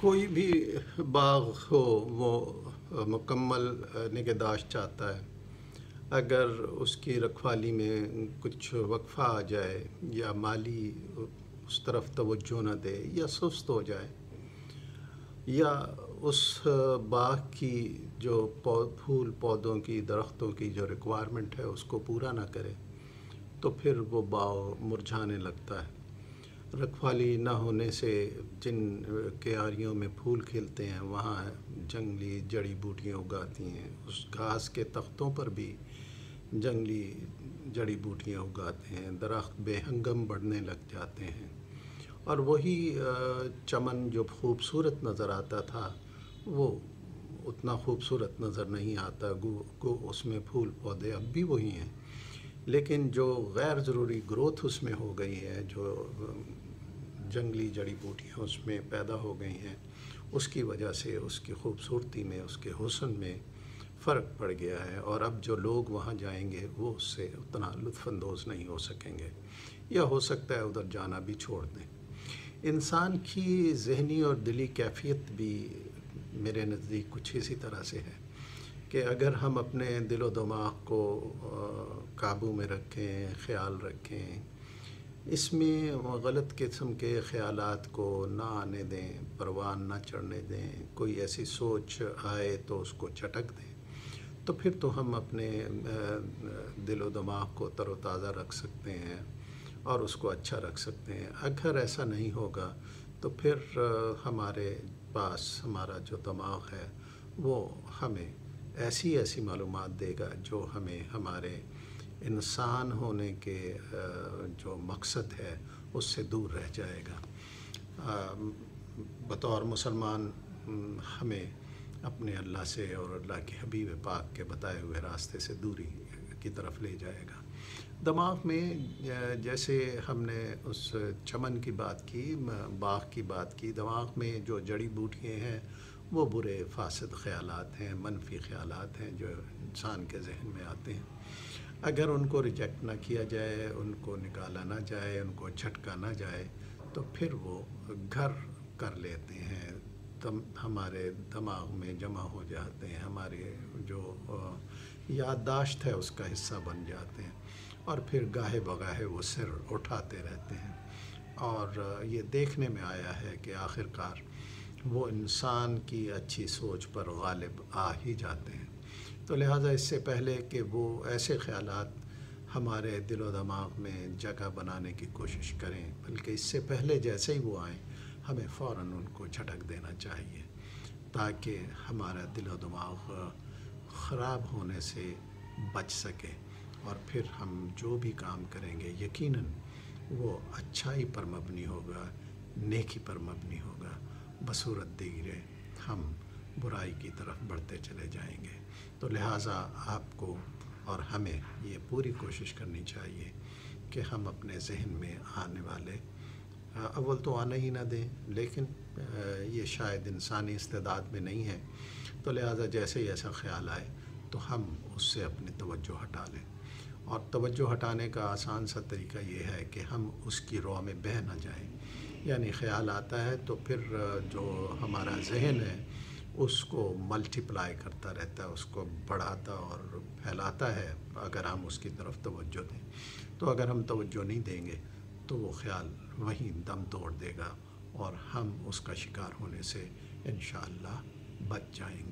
کوئی بھی باغ ہو وہ مکمل نگہداشت چاہتا ہے۔ اگر اس کی رکھوالی میں کچھ وقفہ آ جائے یا مالی اس طرف توجہ نہ دے یا سست ہو جائے یا اس باغ کی جو پھول پودوں کی درختوں کی جو ریکوائرمنٹ ہے اس کو پورا نہ کرے تو پھر وہ باغ مرجھانے لگتا ہے۔ رکھوالی نہ ہونے سے جن کیاریوں میں پھول کھلتے ہیں وہاں جنگلی جڑی بوٹیاں اگاتی ہیں، اس گھاس کے تختوں پر بھی جنگلی جڑی بوٹیاں اگاتے ہیں، درخت بے ہنگم بڑھنے لگ جاتے ہیں، اور وہی چمن جو خوبصورت نظر آتا تھا وہ اتنا خوبصورت نظر نہیں آتا، گو اس میں پھول پودے اب بھی وہی ہیں، لیکن جو غیر ضروری گروتھ اس میں ہو گئی ہے، جو جنگلی جڑی بوٹیاں اس میں پیدا ہو گئی ہیں، اس کی وجہ سے اس کی خوبصورتی میں، اس کے حسن میں فرق پڑ گیا ہے، اور اب جو لوگ وہاں جائیں گے وہ اس سے اتنا لطف اندوز نہیں ہو سکیں گے، یا ہو سکتا ہے ادھر جانا بھی چھوڑ دیں۔ انسان کی ذہنی اور دلی کیفیت بھی میرے نزدیک کچھ اسی طرح سے ہے کہ اگر ہم اپنے دل و دماغ کو قابو میں رکھیں، خیال رکھیں، اس میں غلط قسم کے خیالات کو نہ آنے دیں، پروان نہ چڑھنے دیں، کوئی ایسی سوچ آئے تو اس کو چٹک دیں، تو پھر تو ہم اپنے دل و دماغ کو تر و تازہ رکھ سکتے ہیں اور اس کو اچھا رکھ سکتے ہیں۔ اگر ایسا نہیں ہوگا تو پھر ہمارے پاس ہمارا جو دماغ ہے وہ ہمیں ایسی معلومات دے گا جو ہمیں ہمارے انسان ہونے کے جو مقصد ہے اس سے دور رہ جائے گا۔ بطور مسلمان ہمیں اپنے اللہ سے اور اللہ کے حبیب پاک کے بتائے ہوئے راستے سے دوری کی طرف لے جائے گا۔ دماغ میں جیسے ہم نے اس چمن کی بات کی، باغ کی بات کی، دماغ میں جو جڑی بوٹیاں ہیں وہ برے فاسد خیالات ہیں، منفی خیالات ہیں جو انسان کے ذہن میں آتے ہیں۔ اگر ان کو ریجیکٹ نہ کیا جائے، ان کو نکالا نہ جائے، ان کو جھٹکا نہ جائے تو پھر وہ گھر کر لیتے ہیں، ہمارے دماغ میں جمع ہو جاتے ہیں، ہمارے جو یادداشت ہے اس کا حصہ بن جاتے ہیں، اور پھر گاہے بگاہے وہ سر اٹھاتے رہتے ہیں، اور یہ دیکھنے میں آیا ہے کہ آخر کار وہ انسان کی اچھی سوچ پر غالب آ ہی جاتے ہیں۔ تو لہٰذا اس سے پہلے کہ وہ ایسے خیالات ہمارے دل و دماغ میں جگہ بنانے کی کوشش کریں، بلکہ اس سے پہلے جیسے ہی وہ آئیں ہمیں فوراً ان کو جھٹک دینا چاہیے تاکہ ہمارا دل و دماغ خراب ہونے سے بچ سکے، اور پھر ہم جو بھی کام کریں گے یقیناً وہ اچھائی پر مبنی ہوگا، نیکی پر مبنی ہوگا، بصورت دیگرے ہم برائی کی طرف بڑھتے چلے جائیں گے۔ تو لہٰذا آپ کو اور ہمیں یہ پوری کوشش کرنی چاہیے کہ ہم اپنے ذہن میں آنے والے اول تو آنا ہی نہ دیں، لیکن یہ شاید انسانی استعداد میں نہیں ہے، تو لہٰذا جیسے ہی ایسا خیال آئے تو ہم اس سے اپنی توجہ ہٹا لیں، اور توجہ ہٹانے کا آسان سا طریقہ یہ ہے کہ ہم اس کی رو میں بہہ نہ جائیں، یعنی خیال آتا ہے تو پھر جو ہمارا ذہن ہے اس کو ملٹیپلائی کرتا رہتا ہے، اس کو بڑھاتا اور پھیلاتا ہے اگر ہم اس کی طرف توجہ دیں۔ تو اگر ہم توجہ نہیں دیں گے تو وہ خیال وہیں دم توڑ دے گا اور ہم اس کا شکار ہونے سے انشاءاللہ بچ جائیں گے۔